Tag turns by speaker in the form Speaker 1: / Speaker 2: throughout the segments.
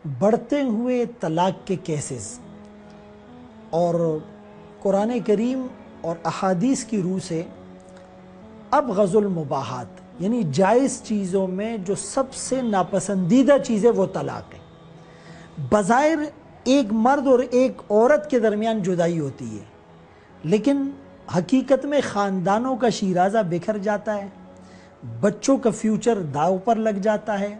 Speaker 1: بڑھتے ہوئے طلاق کے کیسز اور قرآن کریم اور احادیث کی روح سے اب غض المباحات یعنی جائز چیزوں میں جو سب سے ناپسندیدہ چیز ہے وہ طلاق ہے۔ بظاہر ایک مرد اور ایک عورت کے درمیان جدائی ہوتی ہے، لیکن حقیقت میں خاندانوں کا شیرازہ بکھر جاتا ہے، بچوں کا فیوچر داؤ پر لگ جاتا ہے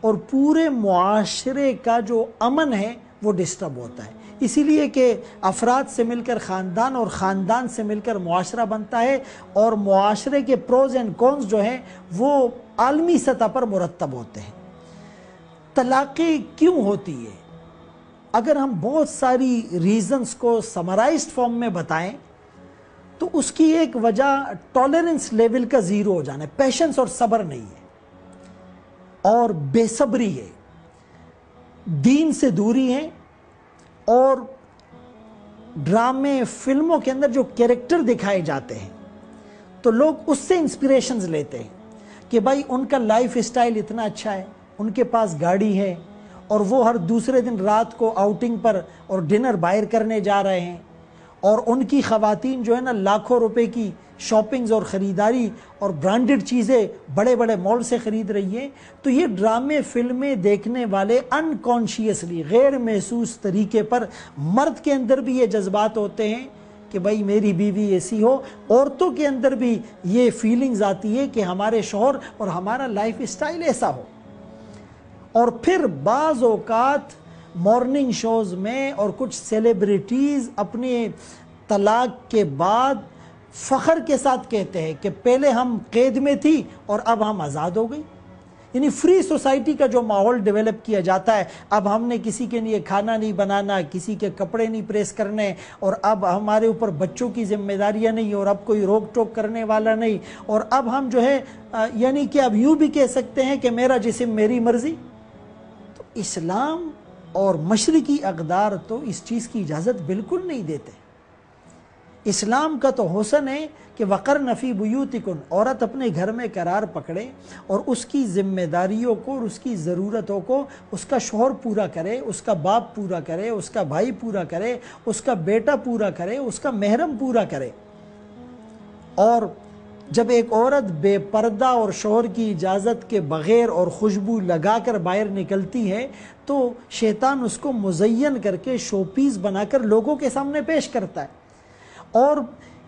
Speaker 1: اور پورے معاشرے کا جو امن ہے وہ ڈسٹرب ہوتا ہے۔ اسی لیے کہ افراد سے مل کر خاندان اور خاندان سے مل کر معاشرہ بنتا ہے، اور معاشرے کے پروز اینڈ کونز جو ہیں وہ عالمی سطح پر مرتب ہوتے ہیں۔ طلاقیں کیوں ہوتی ہے؟ اگر ہم بہت ساری ریزنز کو سمرائزڈ فارم میں بتائیں تو اس کی ایک وجہ ٹالرنس لیول کا زیرو ہو جانا ہے، پیشنس اور صبر نہیں ہے، اور بے صبری ہے، دین سے دوری ہے، اور ڈرامے فلموں کے اندر جو کیریکٹر دکھائے جاتے ہیں تو لوگ اس سے انسپریشنز لیتے ہیں کہ بھائی ان کا لائف اسٹائل اتنا اچھا ہے، ان کے پاس گاڑی ہے اور وہ ہر دوسرے دن رات کو آؤٹنگ پر اور ڈنر باہر کرنے جا رہے ہیں، اور ان کی خواتین جو ہے نا لاکھوں روپے کی شاپنگز اور خریداری اور برانڈڈ چیزیں بڑے بڑے مال سے خرید رہی ہیں۔ تو یہ ڈرامے فلمیں دیکھنے والے انکانشیسلی غیر محسوس طریقے پر مرد کے اندر بھی یہ جذبات ہوتے ہیں کہ بھائی میری بیوی ایسی ہو، عورتوں کے اندر بھی یہ فیلنگز آتی ہے کہ ہمارے شوہر اور ہمارا لائف اسٹائل ایسا ہو۔ اور پھر بعض اوقات مارننگ شوز میں اور کچھ سیلیبریٹیز اپنے طلاق کے بعد فخر کے ساتھ کہتے ہیں کہ پہلے ہم قید میں تھی اور اب ہم آزاد ہو گئی، یعنی فری سوسائٹی کا جو ماحول ڈیولپ کیا جاتا ہے، اب ہم نے کسی کے لیے کھانا نہیں بنانا، کسی کے کپڑے نہیں پریس کرنے، اور اب ہمارے اوپر بچوں کی ذمہ داریاں نہیں، اور اب کوئی روک ٹوک کرنے والا نہیں، اور اب ہم جو ہے یعنی کہ اب یوں بھی کہہ سکتے ہیں کہ میرا جسم میری مرضی۔ تو اسلام اور مشرقی اقدار تو اس چیز کی اجازت بالکل نہیں دیتے۔ اسلام کا تو حسن ہے کہ وقرن فی بیوتکن، عورت اپنے گھر میں قرار پکڑے اور اس کی ذمہ داریوں کو اور اس کی ضرورتوں کو اس کا شوہر پورا کرے، اس کا باپ پورا کرے، اس کا بھائی پورا کرے، اس کا بیٹا پورا کرے، اس کا محرم پورا کرے۔ اور جب ایک عورت بے پردہ اور شوہر کی اجازت کے بغیر اور خوشبو لگا کر باہر نکلتی ہے تو شیطان اس کو مزین کر کے شو پیس بنا کر لوگوں کے سامنے پیش کرتا ہے۔ اور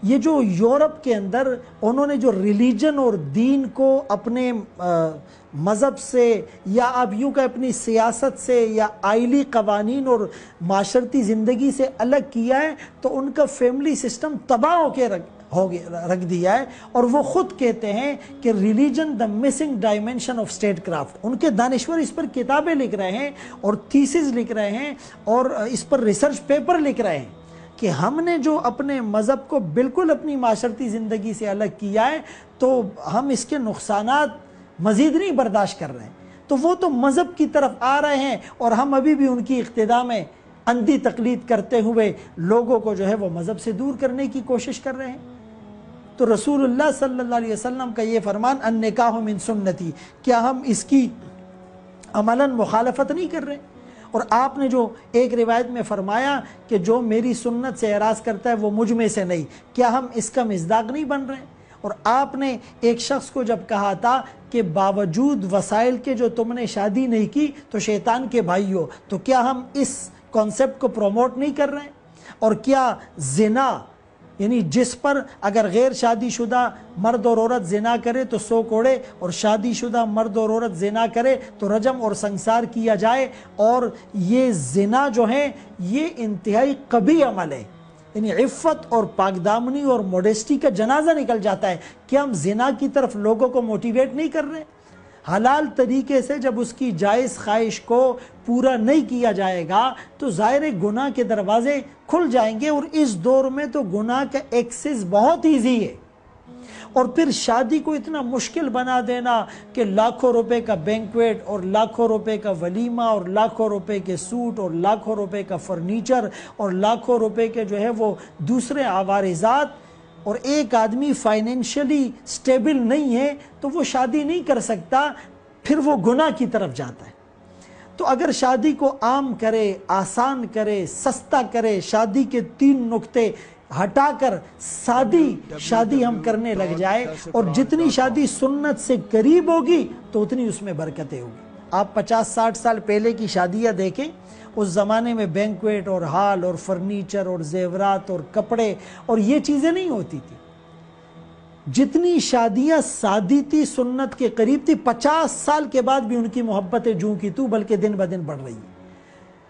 Speaker 1: یہ جو یورپ کے اندر انہوں نے جو ریلیجن اور دین کو اپنے مذہب سے یا آپ یوں کہ اپنی سیاست سے یا آئلی قوانین اور معاشرتی زندگی سے الگ کیا ہے، تو ان کا فیملی سسٹم تباہ ہو کے رکھ دیا ہے، اور وہ خود کہتے ہیں کہ religion the missing dimension of statecraft. ان کے دانشور اس پر کتابیں لکھ رہے ہیں اور تھیسز لکھ رہے ہیں اور اس پر ریسرچ پیپر لکھ رہے ہیں کہ ہم نے جو اپنے مذہب کو بالکل اپنی معاشرتی زندگی سے الگ کیا ہے تو ہم اس کے نقصانات مزید نہیں برداشت کر رہے ہیں۔ تو وہ تو مذہب کی طرف آ رہے ہیں اور ہم ابھی بھی ان کی اقتداء میں اندھی تقلید کرتے ہوئے لوگوں کو جو ہے وہ مذہب سے دور کرنے کی کوشش کر رہے ہیں۔ تو رسول اللہ صلی اللہ علیہ وسلم کا یہ فرمان النکاح من سنتی، کیا ہم اس کی عملاً مخالفت نہیں کر رہے؟ اور آپ نے جو ایک روایت میں فرمایا کہ جو میری سنت سے اعراض کرتا ہے وہ مجھ میں سے نہیں، کیا ہم اس کا مصداق نہیں بن رہے؟ اور آپ نے ایک شخص کو جب کہا تھا کہ باوجود وسائل کے جو تم نے شادی نہیں کی تو شیطان کے بھائی ہو، تو کیا ہم اس کانسیپٹ کو پروموٹ نہیں کر رہے ہیں؟ اور کیا زنا یعنی جس پر اگر غیر شادی شدہ مرد اور عورت زنا کرے تو 100 کوڑے، اور شادی شدہ مرد اور عورت زنا کرے تو رجم اور سنسار کیا جائے، اور یہ زنا جو ہے یہ انتہائی قبیح عمل ہے، یعنی عفت اور پاکدامنی اور موڈیسٹی کا جنازہ نکل جاتا ہے۔ کیا ہم زنا کی طرف لوگوں کو موٹیویٹ نہیں کر رہے؟ حلال طریقے سے جب اس کی جائز خواہش کو پورا نہیں کیا جائے گا تو ظاہر گناہ کے دروازے کھل جائیں گے، اور اس دور میں تو گناہ کا ایکسس بہت ایزی ہے۔ اور پھر شادی کو اتنا مشکل بنا دینا کہ لاکھوں روپے کا بینکویٹ اور لاکھوں روپے کا ولیمہ اور لاکھوں روپے کے سوٹ اور لاکھوں روپے کا فرنیچر اور لاکھوں روپے کے جو ہے وہ دوسرے عوارضات، اور ایک آدمی فائنینشلی سٹیبل نہیں ہے تو وہ شادی نہیں کر سکتا، پھر وہ گناہ کی طرف جاتا ہے۔ تو اگر شادی کو عام کرے، آسان کرے، سستا کرے، شادی کے 3 نقطے ہٹا کر سادی شادی ہم کرنے لگ جائے، اور جتنی شادی سنت سے قریب ہوگی تو اتنی اس میں برکتیں ہوگی۔ آپ 50-60 سال پہلے کی شادیاں دیکھیں، اس زمانے میں بینکویٹ اور ہال اور فرنیچر اور زیورات اور کپڑے اور یہ چیزیں نہیں ہوتی تھی۔ جتنی شادیاں سادی تھی، سنت کے قریب تھی، 50 سال کے بعد بھی ان کی محبتیں جوں کی تو بلکہ دن بدن بڑھ رہی ہیں۔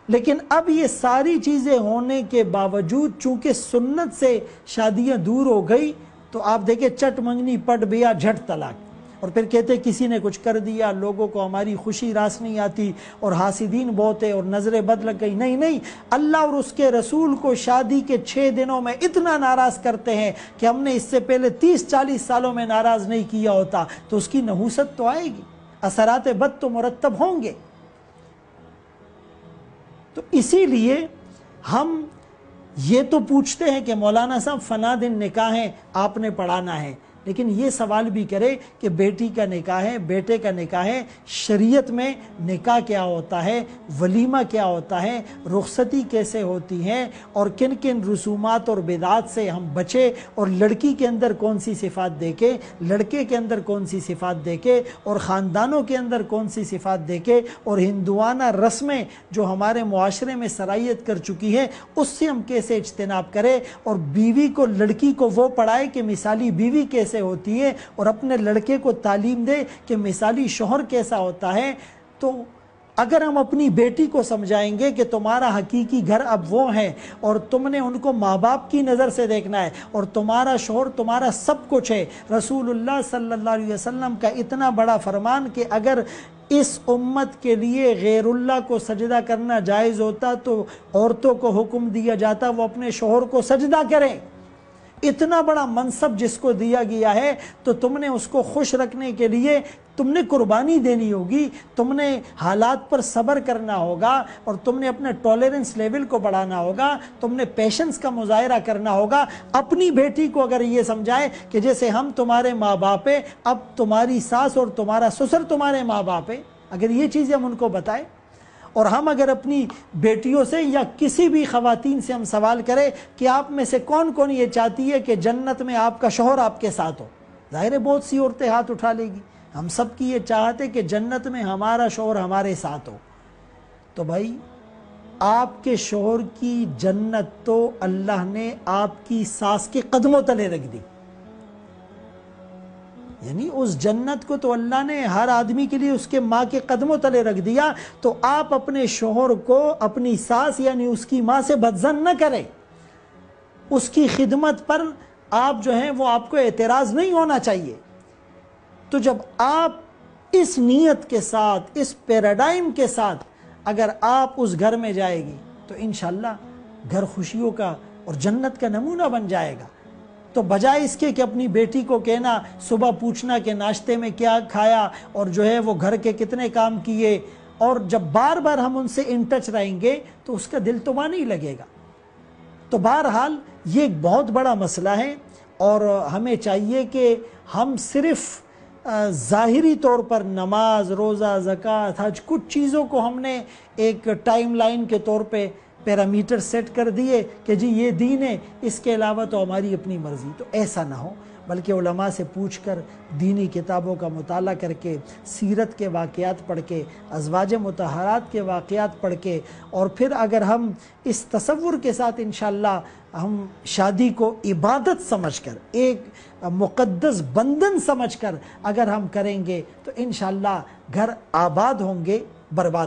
Speaker 1: لیکن اب یہ ساری چیزیں ہونے کے باوجود چونکہ سنت سے شادیاں دور ہو گئی، تو آپ دیکھیں چٹ منگنی پٹ بیا جھٹ طلاق، اور پھر کہتے کسی نے کچھ کر دیا، لوگوں کو ہماری خوشی راس نہیں آتی اور حاسدین بہت ہے اور نظریں بد لگ گئی۔ نہیں، اللہ اور اس کے رسول کو شادی کے 6 دنوں میں اتنا ناراض کرتے ہیں کہ ہم نے اس سے پہلے 30-40 سالوں میں ناراض نہیں کیا ہوتا، تو اس کی نحوست تو آئے گی، اثرات بد تو مرتب ہوں گے۔ تو اسی لیے ہم یہ تو پوچھتے ہیں کہ مولانا صاحب فنا دن نکاح ہے، آپ نے پڑھانا ہے، لیکن یہ سوال بھی کرے کہ بیٹی کا نکاح ہے، بیٹے کا نکاح ہے، شریعت میں نکاح کیا ہوتا ہے، ولیمہ کیا ہوتا ہے، رخصتی کیسے ہوتی ہے، اور کن کن رسومات اور بدعات سے ہم بچے، اور لڑکی کے اندر کون سی صفات دیکھے، لڑکے کے اندر کون سی صفات دیکھے، اور خاندانوں کے اندر کون سی صفات دیکھے، اور ہندوانہ رسمیں جو ہمارے معاشرے میں سرائیت کر چکی ہے اس سے ہم کیسے اجتناب کرے، اور بیوی کو، لڑکی کو وہ پڑھائے کہ مثالی بیوی کیسے ہوتی ہے، اور اپنے لڑکے کو تعلیم دے کہ مثالی شوہر کیسا ہوتا ہے۔ تو اگر ہم اپنی بیٹی کو سمجھائیں گے کہ تمہارا حقیقی گھر اب وہ ہے اور تم نے ان کو ماں باپ کی نظر سے دیکھنا ہے، اور تمہارا شوہر تمہارا سب کچھ ہے، رسول اللہ صلی اللہ علیہ وسلم کا اتنا بڑا فرمان کہ اگر اس امت کے لیے غیر اللہ کو سجدہ کرنا جائز ہوتا تو عورتوں کو حکم دیا جاتا وہ اپنے شوہر کو سجدہ کریں۔ اتنا بڑا منصب جس کو دیا گیا ہے، تو تم نے اس کو خوش رکھنے کے لیے تم نے قربانی دینی ہوگی، تم نے حالات پر صبر کرنا ہوگا، اور تم نے اپنے ٹالرنس لیول کو بڑھانا ہوگا، تم نے پیشنس کا مظاہرہ کرنا ہوگا۔ اپنی بیٹی کو اگر یہ سمجھائے کہ جیسے ہم تمہارے ماں باپ ہیں، اب تمہاری ساس اور تمہارا سسر تمہارے ماں باپ ہیں، اگر یہ چیزیں ہم ان کو بتائیں، اور ہم اگر اپنی بیٹیوں سے یا کسی بھی خواتین سے ہم سوال کریں کہ آپ میں سے کون کون یہ چاہتی ہے کہ جنت میں آپ کا شوہر آپ کے ساتھ ہو، ظاہر ہے بہت سی عورتیں ہاتھ اٹھا لے گی۔ ہم سب کی یہ چاہت ہے کہ جنت میں ہمارا شوہر ہمارے ساتھ ہو۔ تو بھائی آپ کے شوہر کی جنت تو اللہ نے آپ کی ساس کے قدموں تلے رکھ دی، یعنی اس جنت کو تو اللہ نے ہر آدمی کے لیے اس کے ماں کے قدموں تلے رکھ دیا۔ تو آپ اپنے شوہر کو اپنی ساس یعنی اس کی ماں سے بدظن نہ کریں، اس کی خدمت پر آپ جو ہیں وہ آپ کو اعتراض نہیں ہونا چاہیے۔ تو جب آپ اس نیت کے ساتھ، اس پیراڈائم کے ساتھ اگر آپ اس گھر میں جائے گی تو انشاءاللہ گھر خوشیوں کا اور جنت کا نمونہ بن جائے گا۔ تو بجائے اس کے کہ اپنی بیٹی کو کہنا، صبح پوچھنا کہ ناشتے میں کیا کھایا اور جو ہے وہ گھر کے کتنے کام کیے، اور جب بار بار ہم ان سے ان ٹچ رہیں گے تو اس کا دل تو وہاں نہیں لگے گا۔ تو بہرحال یہ ایک بہت بڑا مسئلہ ہے، اور ہمیں چاہیے کہ ہم صرف ظاہری طور پر نماز، روزہ، زکوٰۃ، حج، کچھ چیزوں کو ہم نے ایک ٹائم لائن کے طور پہ پیرامیٹر سیٹ کر دیے کہ جی یہ دین ہے، اس کے علاوہ تو ہماری اپنی مرضی۔ تو ایسا نہ ہو، بلکہ علماء سے پوچھ کر، دینی کتابوں کا مطالعہ کر کے، سیرت کے واقعات پڑھ کے، ازواج مطہرات کے واقعات پڑھ کے، اور پھر اگر ہم اس تصور کے ساتھ انشاءاللہ ہم شادی کو عبادت سمجھ کر، ایک مقدس بندھن سمجھ کر اگر ہم کریں گے تو انشاءاللہ گھر آباد ہوں گے، برباد